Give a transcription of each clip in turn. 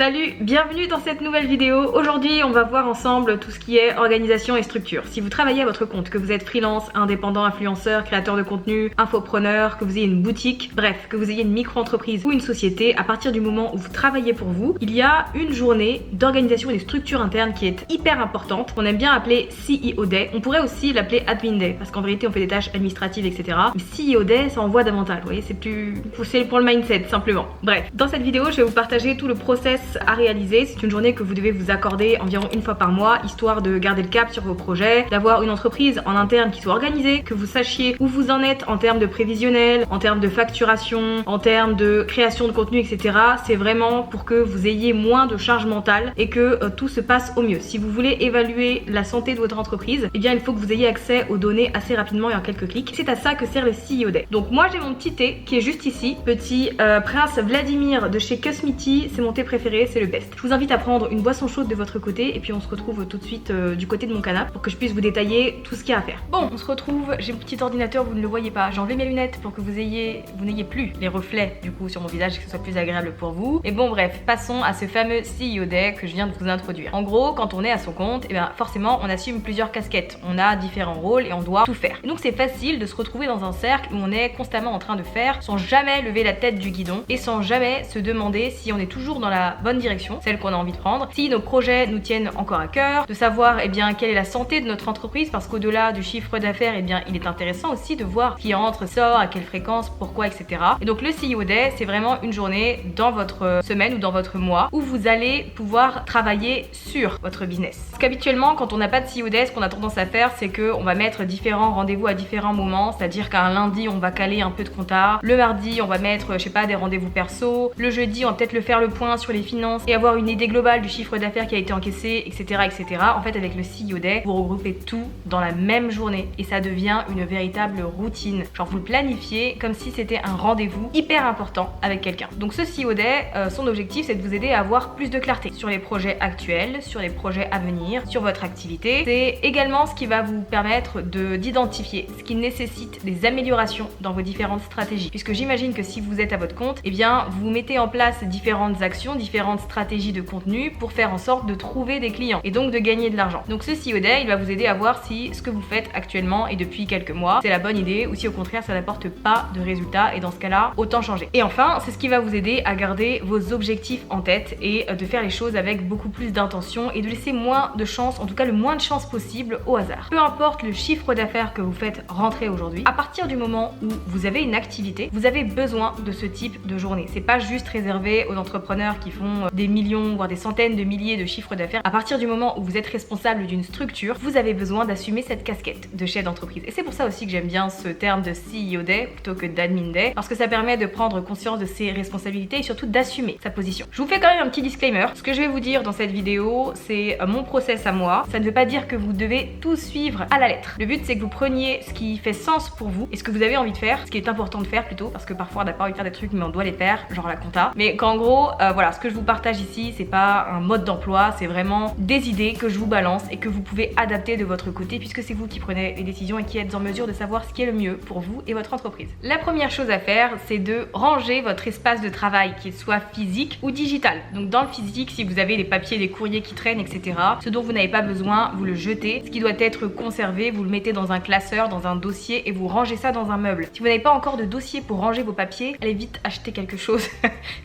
Salut, bienvenue dans cette nouvelle vidéo. Aujourd'hui on va voir ensemble tout ce qui est organisation et structure. Si vous travaillez à votre compte, que vous êtes freelance, indépendant, influenceur, créateur de contenu, infopreneur, que vous ayez une boutique, bref, que vous ayez une micro-entreprise ou une société, à partir du moment où vous travaillez pour vous, il y a une journée d'organisation et de structure interne qui est hyper importante, qu'on aime bien appeler CEO Day. On pourrait aussi l'appeler Admin Day, parce qu'en vérité on fait des tâches administratives, etc. Mais CEO Day, ça envoie davantage, vous voyez, c'est pour le mindset simplement. Bref, dans cette vidéo je vais vous partager tout le process à réaliser. C'est une journée que vous devez vous accorder environ une fois par mois, histoire de garder le cap sur vos projets, d'avoir une entreprise en interne qui soit organisée, que vous sachiez où vous en êtes en termes de prévisionnel, en termes de facturation, en termes de création de contenu, etc. C'est vraiment pour que vous ayez moins de charge mentale et que tout se passe au mieux. Si vous voulez évaluer la santé de votre entreprise, eh bien il faut que vous ayez accès aux données assez rapidement et en quelques clics. C'est à ça que sert le CEO Day. Donc moi j'ai mon petit thé qui est juste ici, petit Prince Vladimir de chez Cosmiti, c'est mon thé préféré, c'est le best. Je vous invite à prendre une boisson chaude de votre côté et puis on se retrouve tout de suite du côté de mon canapé pour que je puisse vous détailler tout ce qu'il y a à faire. Bon, on se retrouve, j'ai mon petit ordinateur, vous ne le voyez pas, j'ai enlevé mes lunettes pour que vous n'ayez plus les reflets du coup sur mon visage et que ce soit plus agréable pour vous. Et bon bref, passons à ce fameux CEO Day que je viens de vous introduire. En gros, quand on est à son compte, et bien forcément on assume plusieurs casquettes, on a différents rôles et on doit tout faire. Et donc c'est facile de se retrouver dans un cercle où on est constamment en train de faire sans jamais lever la tête du guidon et sans jamais se demander si on est toujours dans la bonne direction, celle qu'on a envie de prendre, si nos projets nous tiennent encore à cœur, de savoir quelle est la santé de notre entreprise, parce qu'au-delà du chiffre d'affaires, il est intéressant aussi de voir qui entre, sort, à quelle fréquence, pourquoi, etc. Et donc le CEO Day, c'est vraiment une journée dans votre semaine ou dans votre mois où vous allez pouvoir travailler sur votre business. Parce qu'habituellement, quand on n'a pas de CEO Day, ce qu'on a tendance à faire, c'est qu'on va mettre différents rendez-vous à différents moments, c'est-à-dire qu'un lundi, on va caler un peu de compta, le mardi, on va mettre, je sais pas, des rendez-vous perso, le jeudi, on va peut-être faire le point sur les finances et avoir une idée globale du chiffre d'affaires qui a été encaissé, etc., etc. En fait, avec le CEO Day, vous regroupez tout dans la même journée et ça devient une véritable routine. Genre, vous le planifiez comme si c'était un rendez-vous hyper important avec quelqu'un. Donc, ce CEO Day, son objectif, c'est de vous aider à avoir plus de clarté sur les projets actuels, sur les projets à venir, sur votre activité. C'est également ce qui va vous permettre d'identifier ce qui nécessite des améliorations dans vos différentes stratégies. Puisque j'imagine que si vous êtes à votre compte, eh bien, vous mettez en place différentes actions, différentes stratégies de contenu pour faire en sorte de trouver des clients et donc de gagner de l'argent. Donc ce CEO Day, il va vous aider à voir si ce que vous faites actuellement et depuis quelques mois, c'est la bonne idée ou si au contraire ça n'apporte pas de résultats et dans ce cas-là, autant changer. Et enfin, c'est ce qui va vous aider à garder vos objectifs en tête et de faire les choses avec beaucoup plus d'intention et de laisser moins de chance, en tout cas le moins de chance possible au hasard. Peu importe le chiffre d'affaires que vous faites rentrer aujourd'hui, à partir du moment où vous avez une activité, vous avez besoin de ce type de journée. C'est pas juste réservé aux entrepreneurs qui font des millions, voire des centaines de milliers de chiffres d'affaires. À partir du moment où vous êtes responsable d'une structure, vous avez besoin d'assumer cette casquette de chef d'entreprise. Et c'est pour ça aussi que j'aime bien ce terme de CEO Day plutôt que d'Admin Day, parce que ça permet de prendre conscience de ses responsabilités et surtout d'assumer sa position. Je vous fais quand même un petit disclaimer. Ce que je vais vous dire dans cette vidéo, c'est mon process à moi. Ça ne veut pas dire que vous devez tout suivre à la lettre. Le but, c'est que vous preniez ce qui fait sens pour vous et ce que vous avez envie de faire, ce qui est important de faire plutôt, parce que parfois on n'a pas envie de faire des trucs mais on doit les faire, genre la compta. Mais qu'en gros, voilà, ce que je vous partage ici, c'est pas un mode d'emploi, c'est vraiment des idées que je vous balance et que vous pouvez adapter de votre côté puisque c'est vous qui prenez les décisions et qui êtes en mesure de savoir ce qui est le mieux pour vous et votre entreprise. La première chose à faire, c'est de ranger votre espace de travail, qu'il soit physique ou digital. Donc dans le physique, si vous avez des papiers, des courriers qui traînent, etc., ce dont vous n'avez pas besoin, vous le jetez. Ce qui doit être conservé, vous le mettez dans un classeur, dans un dossier et vous rangez ça dans un meuble. Si vous n'avez pas encore de dossier pour ranger vos papiers, allez vite acheter quelque chose.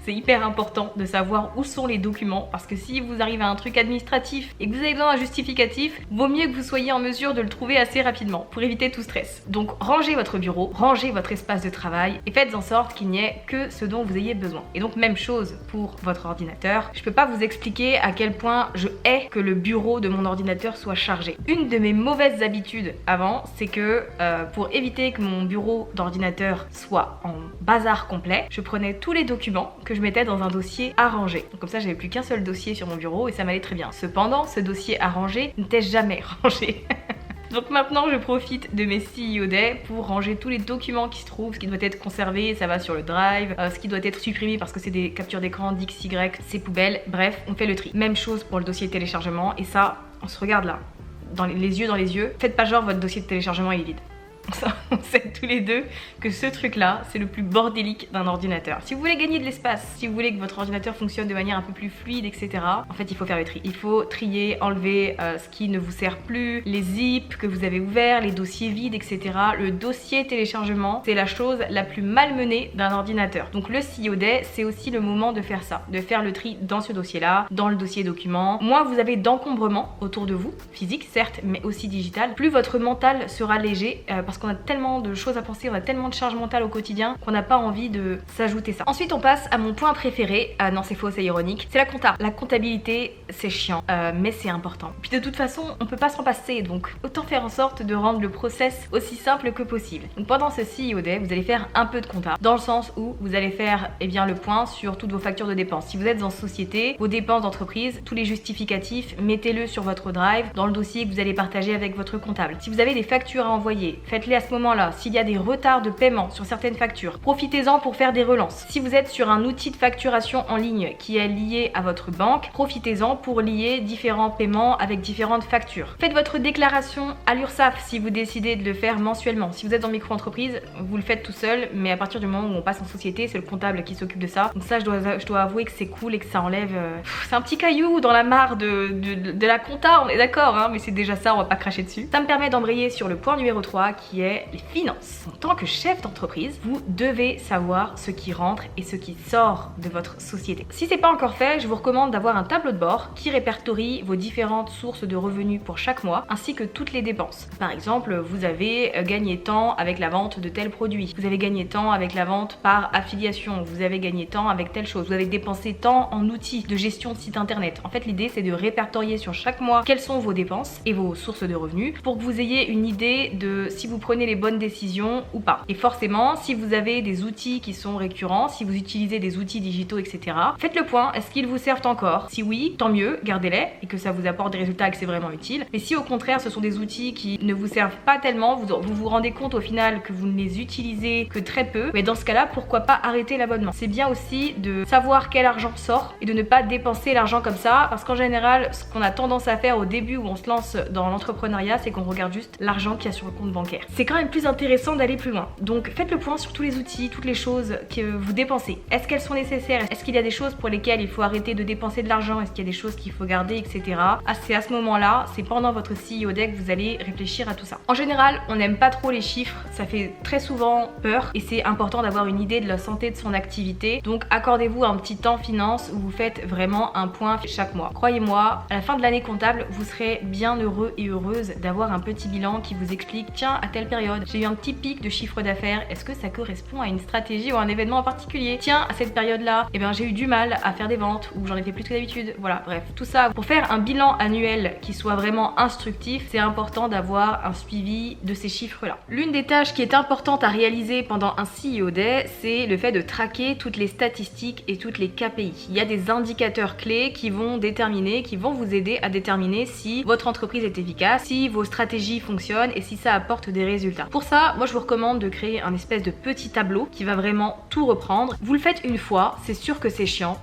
C'est hyper important de savoir où sont les documents parce que si vous arrivez à un truc administratif et que vous avez besoin d'un justificatif, vaut mieux que vous soyez en mesure de le trouver assez rapidement pour éviter tout stress. Donc rangez votre bureau, rangez votre espace de travail et faites en sorte qu'il n'y ait que ce dont vous ayez besoin. Et donc même chose pour votre ordinateur. Je peux pas vous expliquer à quel point je hais que le bureau de mon ordinateur soit chargé. Une de mes mauvaises habitudes avant, c'est que pour éviter que mon bureau d'ordinateur soit en bazar complet, je prenais tous les documents que je mettais dans un dossier à ranger. Donc comme ça, j'avais plus qu'un seul dossier sur mon bureau et ça m'allait très bien. Cependant, ce dossier à ranger n'était jamais rangé. Donc maintenant je profite de mes CEO Day pour ranger tous les documents qui se trouvent, ce qui doit être conservé, ça va sur le drive, ce qui doit être supprimé parce que c'est des captures d'écran d'XY, c'est poubelle, bref, on fait le tri. Même chose pour le dossier de téléchargement et ça, on se regarde là, dans les yeux dans les yeux. Faites pas genre votre dossier de téléchargement il est vide. On sait tous les deux que ce truc-là, c'est le plus bordélique d'un ordinateur. Si vous voulez gagner de l'espace, si vous voulez que votre ordinateur fonctionne de manière un peu plus fluide, etc., en fait, il faut faire le tri. Il faut trier, enlever ce qui ne vous sert plus, les zips que vous avez ouverts, les dossiers vides, etc. Le dossier téléchargement, c'est la chose la plus malmenée d'un ordinateur. Donc le CEO Day, c'est aussi le moment de faire ça, de faire le tri dans ce dossier-là, dans le dossier documents. Moins vous avez d'encombrement autour de vous, physique certes, mais aussi digital, plus votre mental sera léger parce qu'on a tellement de choses à penser, on a tellement de charge mentale au quotidien qu'on n'a pas envie de s'ajouter ça. Ensuite, on passe à mon point préféré. Ah non, c'est faux, c'est ironique. C'est la compta. La comptabilité, c'est chiant, mais c'est important. Puis de toute façon, on peut pas s'en passer, donc autant faire en sorte de rendre le process aussi simple que possible. Donc pendant ce CEO Day, vous allez faire un peu de compta, dans le sens où vous allez faire le point sur toutes vos factures de dépenses. Si vous êtes en société, vos dépenses d'entreprise, tous les justificatifs, mettez-le sur votre drive, dans le dossier que vous allez partager avec votre comptable. Si vous avez des factures à envoyer, faites-les à ce moment-là. S'il y a des retards de paiement sur certaines factures, profitez-en pour faire des relances. Si vous êtes sur un outil de facturation en ligne qui est lié à votre banque, profitez-en pour lier différents paiements avec différentes factures. Faites votre déclaration à l'URSSAF si vous décidez de le faire mensuellement. Si vous êtes en micro-entreprise, vous le faites tout seul, mais à partir du moment où on passe en société, c'est le comptable qui s'occupe de ça. Donc ça, je dois avouer que c'est cool et que ça enlève... c'est un petit caillou dans la mare de la compta, on est d'accord, hein, mais c'est déjà ça, on va pas cracher dessus. Ça me permet d'embrayer sur le point numéro 3 qui est les finances. En tant que chef d'entreprise, vous devez savoir ce qui rentre et ce qui sort de votre société. Si c'est pas encore fait, je vous recommande d'avoir un tableau de bord qui répertorie vos différentes sources de revenus pour chaque mois, ainsi que toutes les dépenses. Par exemple, vous avez gagné tant avec la vente de tel produit, vous avez gagné tant avec la vente par affiliation, vous avez gagné tant avec telle chose, vous avez dépensé tant en outils de gestion de site internet. En fait, l'idée, c'est de répertorier sur chaque mois quelles sont vos dépenses et vos sources de revenus pour que vous ayez une idée de si vous prenez les bonnes décisions ou pas. Et forcément, si vous avez des outils qui sont récurrents, si vous utilisez des outils digitaux, etc., faites le point, est-ce qu'ils vous servent encore? Si oui, tant mieux, gardez-les et que ça vous apporte des résultats et que c'est vraiment utile. Mais si au contraire, ce sont des outils qui ne vous servent pas tellement, vous vous rendez compte au final que vous ne les utilisez que très peu, mais dans ce cas-là, pourquoi pas arrêter l'abonnement? C'est bien aussi de savoir quel argent sort et de ne pas dépenser l'argent comme ça, parce qu'en général, ce qu'on a tendance à faire au début où on se lance dans l'entrepreneuriat, c'est qu'on regarde juste l'argent qu'il y a sur le compte bancaire. C'est quand même plus intéressant d'aller plus loin. Donc faites le point sur tous les outils, toutes les choses que vous dépensez. Est-ce qu'elles sont nécessaires? Est-ce qu'il y a des choses pour lesquelles il faut arrêter de dépenser de l'argent? Est-ce qu'il y a des choses qu'il faut garder, etc. C'est à ce moment-là, c'est pendant votre CEO Day que vous allez réfléchir à tout ça. En général, on n'aime pas trop les chiffres, ça fait très souvent peur et c'est important d'avoir une idée de la santé de son activité. Donc accordez-vous un petit temps finance où vous faites vraiment un point chaque mois. Croyez-moi, à la fin de l'année comptable, vous serez bien heureux et heureuse d'avoir un petit bilan qui vous explique, tiens, à telle période, j'ai eu un petit pic de chiffre d'affaires, est-ce que ça correspond à une stratégie ou à un événement en particulier? Tiens, à cette période-là, eh bien j'ai eu du mal à faire des ventes ou j'en ai fait plus que d'habitude. Voilà, bref, tout ça. Pour faire un bilan annuel qui soit vraiment instructif, c'est important d'avoir un suivi de ces chiffres-là. L'une des tâches qui est importante à réaliser pendant un CEO Day, c'est le fait de traquer toutes les statistiques et toutes les KPI. Il y a des indicateurs clés qui vont vous aider à déterminer si votre entreprise est efficace, si vos stratégies fonctionnent et si ça apporte des résultats. Pour ça, moi je vous recommande de créer un espèce de petit tableau qui va vraiment tout reprendre. Vous le faites une fois, c'est sûr que c'est chiant,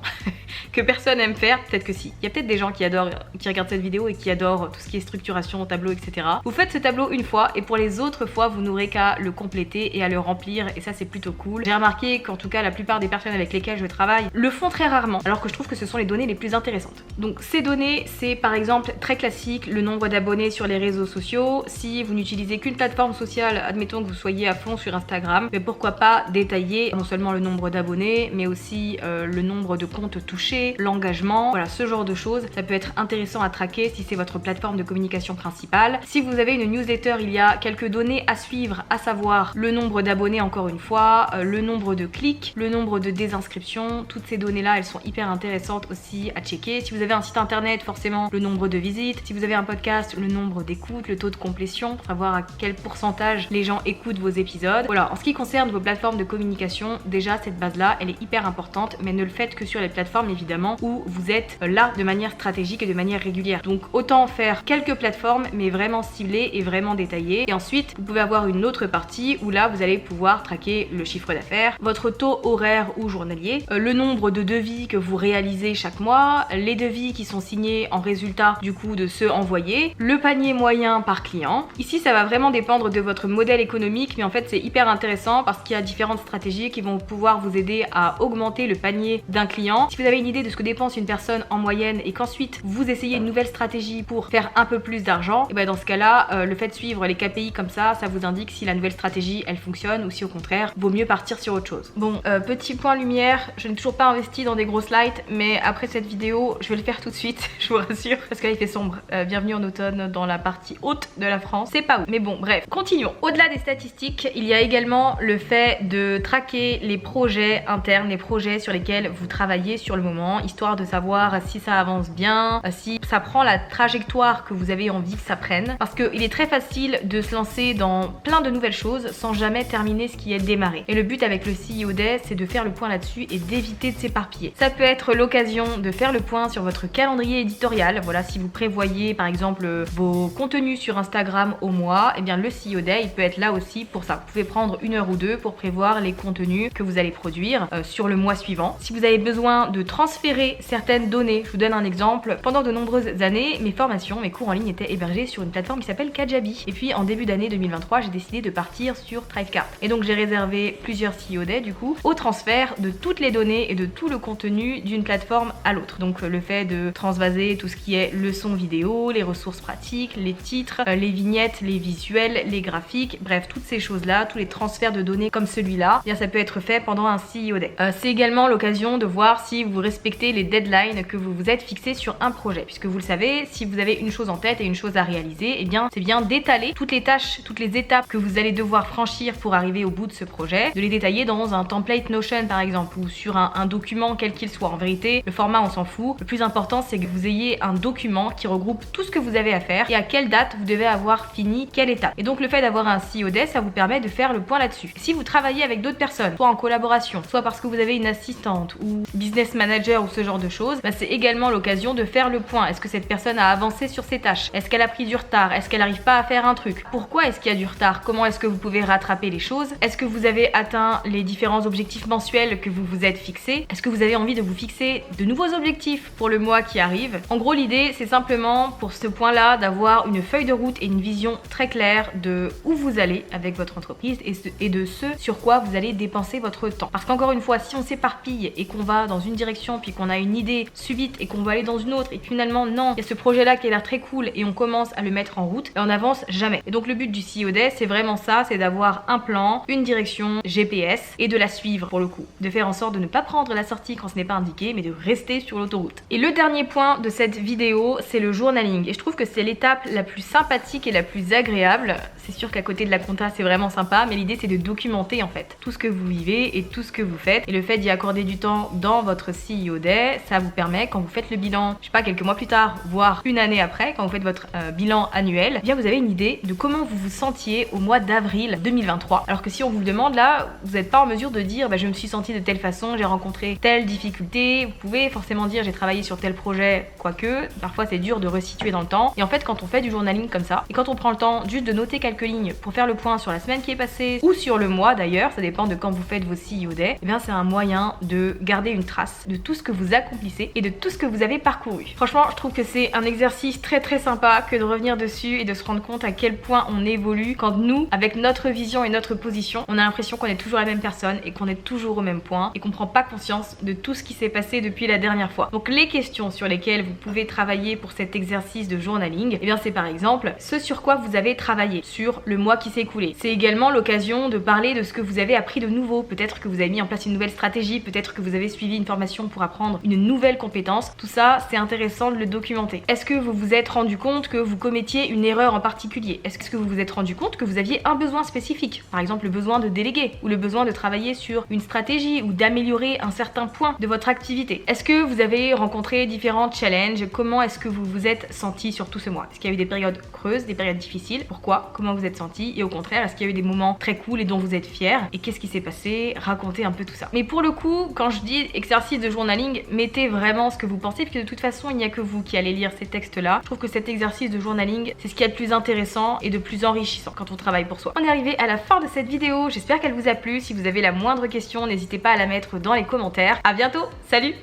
que personne aime faire, peut-être que si. Il y a peut-être des gens qui regardent cette vidéo et qui adorent tout ce qui est structuration, tableau, etc. Vous faites ce tableau une fois et pour les autres fois, vous n'aurez qu'à le compléter et à le remplir et ça c'est plutôt cool. J'ai remarqué qu'en tout cas la plupart des personnes avec lesquelles je travaille le font très rarement, alors que je trouve que ce sont les données les plus intéressantes. Donc ces données, c'est par exemple très classique, le nombre d'abonnés sur les réseaux sociaux. Si vous n'utilisez qu'une plateforme sociale, admettons que vous soyez à fond sur Instagram, mais pourquoi pas détailler non seulement le nombre d'abonnés, mais aussi le nombre de comptes touchés, l'engagement, voilà, ce genre de choses. Ça peut être intéressant à traquer si c'est votre plateforme de communication principale. Si vous avez une newsletter, il y a quelques données à suivre, à savoir le nombre d'abonnés encore une fois, le nombre de clics, le nombre de désinscriptions. Toutes ces données-là, elles sont hyper intéressantes aussi à checker. Si vous avez un site internet, forcément le nombre de visites. Si vous avez un podcast, le nombre d'écoutes, le taux de complétion, savoir à quel pourcentage les gens écoutent vos épisodes. Voilà, en ce qui concerne vos plateformes de communication, déjà cette base-là, elle est hyper importante, mais ne le faites que sur les plateformes évidemment où vous êtes là de manière stratégique et de manière régulière. Donc autant faire quelques plateformes, mais vraiment ciblées et vraiment détaillées. Et ensuite, vous pouvez avoir une autre partie où là, vous allez pouvoir traquer le chiffre d'affaires, votre taux horaire ou journalier, le nombre de devis que vous réalisez chaque mois, les devis qui sont signés en résultat du coup de ceux envoyés, le panier moyen par client. Ici, ça va vraiment dépendre de votre modèle économique, mais en fait c'est hyper intéressant parce qu'il y a différentes stratégies qui vont pouvoir vous aider à augmenter le panier d'un client. Si vous avez une idée de ce que dépense une personne en moyenne et qu'ensuite vous essayez une nouvelle stratégie pour faire un peu plus d'argent, et bien dans ce cas-là, le fait de suivre les KPI comme ça vous indique si la nouvelle stratégie elle fonctionne ou si au contraire vaut mieux partir sur autre chose. Bon, petit point lumière, je n'ai toujours pas investi dans des grosses lights, mais après cette vidéo je vais le faire tout de suite, je vous rassure, parce que là il fait sombre. Bienvenue en automne dans la partie haute de la France, c'est pas où. Mais bon, bref, continuons. Au-delà des statistiques, il y a également le fait de traquer les projets internes, les projets sur lesquels vous travaillez sur le moment, histoire de savoir si ça avance bien, si ça prend la trajectoire que vous avez envie que ça prenne. Parce qu'il est très facile de se lancer dans plein de nouvelles choses sans jamais terminer ce qui est démarré. Et le but avec le CEO Day, c'est de faire le point là-dessus et d'éviter de s'éparpiller. Ça peut être l'occasion de faire le point sur votre calendrier éditorial. Voilà, si vous prévoyez par exemple vos contenus sur Instagram au mois, et bien le CEO Day, il peut être là aussi pour ça. Vous pouvez prendre 1 heure ou 2 pour prévoir les contenus que vous allez produire sur le mois suivant. Si vous avez besoin de transférer certaines données, je vous donne un exemple. Pendant de nombreuses années, mes formations, mes cours en ligne étaient hébergés sur une plateforme qui s'appelle Kajabi. Et puis en début d'année 2023, j'ai décidé de partir sur Thrivecart. Et donc j'ai réservé plusieurs CEO Day du coup au transfert de toutes les données et de tout le contenu d'une plateforme à l'autre. Donc le fait de transvaser tout ce qui est leçons vidéo, les ressources pratiques, les titres, les vignettes, les visuels, les graphiques, bref, toutes ces choses-là, tous les transferts de données comme celui-là, bien ça peut être fait pendant un CEO Day. C'est également l'occasion de voir si vous respectez les deadlines que vous vous êtes fixés sur un projet. Puisque vous le savez, si vous avez une chose en tête et une chose à réaliser, et bien c'est bien d'étaler toutes les tâches, toutes les étapes que vous allez devoir franchir pour arriver au bout de ce projet, de les détailler dans un template Notion par exemple, ou sur un document quel qu'il soit. En vérité, le format on s'en fout. Le plus important c'est que vous ayez un document qui regroupe tout ce que vous avez à faire et à quelle date vous devez avoir fini quelle étape. Et donc le fait d'avoir un CEO Day, ça vous permet de faire le point là-dessus. Si vous travaillez avec d'autres personnes, soit en collaboration, soit parce que vous avez une assistante ou business manager ou ce genre de choses, bah, c'est également l'occasion de faire le point. Est-ce que cette personne a avancé sur ses tâches? Est-ce qu'elle a pris du retard? Est-ce qu'elle n'arrive pas à faire un truc? Pourquoi est-ce qu'il y a du retard? Comment est-ce que vous pouvez rattraper les choses? Est-ce que vous avez atteint les différents objectifs mensuels que vous vous êtes fixés? Est-ce que vous avez envie de vous fixer de nouveaux objectifs pour le mois qui arrive? En gros, l'idée, c'est simplement pour ce point-là d'avoir une feuille de route et une vision très claire de où vous allez avec votre entreprise et de ce sur quoi vous allez dépenser votre temps. Parce qu'encore une fois, si on s'éparpille et qu'on va dans une direction puis qu'on a une idée subite et qu'on va aller dans une autre et que finalement non, il y a ce projet-là qui a l'air très cool et on commence à le mettre en route, et on n'avance jamais. Et donc le but du CEO Day, c'est vraiment ça, c'est d'avoir un plan, une direction GPS et de la suivre pour le coup. De faire en sorte de ne pas prendre la sortie quand ce n'est pas indiqué, mais de rester sur l'autoroute. Et le dernier point de cette vidéo, c'est le journaling. Et je trouve que c'est l'étape la plus sympathique et la plus agréable. C'est sûr qu'à côté de la compta, c'est vraiment sympa, mais l'idée c'est de documenter en fait tout ce que vous vivez et tout ce que vous faites. Et le fait d'y accorder du temps dans votre CEO Day, ça vous permet quand vous faites le bilan, je sais pas, quelques mois plus tard, voire une année après, quand vous faites votre bilan annuel, eh bien vous avez une idée de comment vous vous sentiez au mois d'avril 2023. Alors que si on vous le demande là, vous n'êtes pas en mesure de dire bah, je me suis sentie de telle façon, j'ai rencontré telle difficulté. Vous pouvez forcément dire j'ai travaillé sur tel projet, quoique parfois c'est dur de resituer dans le temps. Et en fait quand on fait du journaling comme ça, et quand on prend le temps juste de noter quelques lignes pour faire le point sur la semaine qui est passée, ou sur le mois d'ailleurs, ça dépend de quand vous faites vos CEO Day, eh bien c'est un moyen de garder une trace de tout ce que vous accomplissez et de tout ce que vous avez parcouru. Franchement, je trouve que c'est un exercice très très sympa que de revenir dessus et de se rendre compte à quel point on évolue quand nous, avec notre vision et notre position, on a l'impression qu'on est toujours la même personne et qu'on est toujours au même point et qu'on prend pas conscience de tout ce qui s'est passé depuis la dernière fois. Donc les questions sur lesquelles vous pouvez travailler pour cet exercice de journaling, eh bien c'est par exemple ce sur quoi vous avez travaillé sur le mois qui s'est écoulé. C'est également l'occasion de parler de ce que vous avez appris de nouveau. Peut-être que vous avez mis en place une nouvelle stratégie, peut-être que vous avez suivi une formation pour apprendre une nouvelle compétence. Tout ça, c'est intéressant de le documenter. Est-ce que vous vous êtes rendu compte que vous commettiez une erreur en particulier? Est-ce que vous vous êtes rendu compte que vous aviez un besoin spécifique? Par exemple, le besoin de déléguer ou le besoin de travailler sur une stratégie ou d'améliorer un certain point de votre activité. Est-ce que vous avez rencontré différents challenges? Comment est-ce que vous vous êtes senti sur tout ce mois? Est-ce qu'il y a eu des périodes creuses, des périodes difficiles? Pourquoi? Comment vous êtes senti? Et au contraire, est-ce qu'il y a eu des moments très cool et dont vous êtes fiers? Et qu'est-ce qui s'est passé? Racontez un peu tout ça. Mais pour le coup, quand je dis exercice de journaling, mettez vraiment ce que vous pensez, puisque de toute façon, il n'y a que vous qui allez lire ces textes-là. Je trouve que cet exercice de journaling, c'est ce qu'il y a de plus intéressant et de plus enrichissant quand on travaille pour soi. On est arrivé à la fin de cette vidéo. J'espère qu'elle vous a plu. Si vous avez la moindre question, n'hésitez pas à la mettre dans les commentaires. À bientôt. Salut!